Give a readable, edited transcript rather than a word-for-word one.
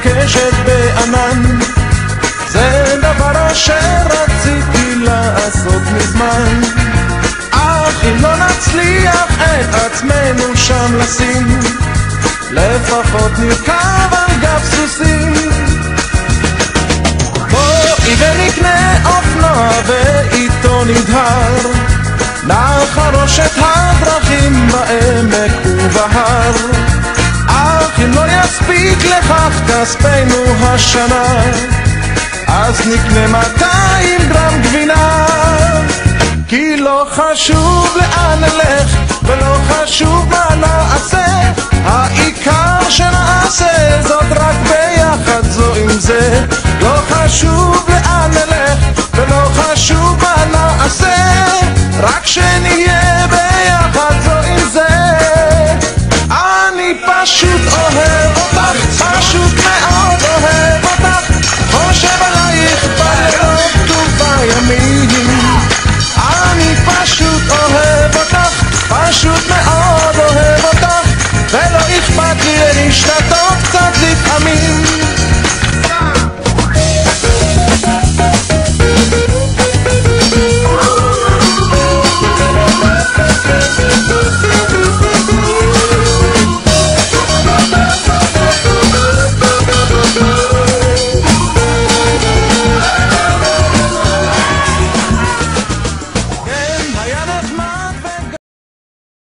קשת בענן, זה דבר שרציתי לעשות מזמן. אך אם לא נצליח את עצמנו שם לשים, לפחות נרכב על גב סוסים. בואי ונקנה אופנוע ואיתו נדהר, נחרוש את הדרכים בעמק ובהר. אך אם לא יספיק לכך כספנו השנה, אז נקנה 200 גרם גבינה. כי לא חשוב לאן נלך ולא חשוב מה נעשה, העיקר שנעשה זאת רק ביחד זו עם זה. לא חשוב לאן נלך ולא חשוב מה נעשה,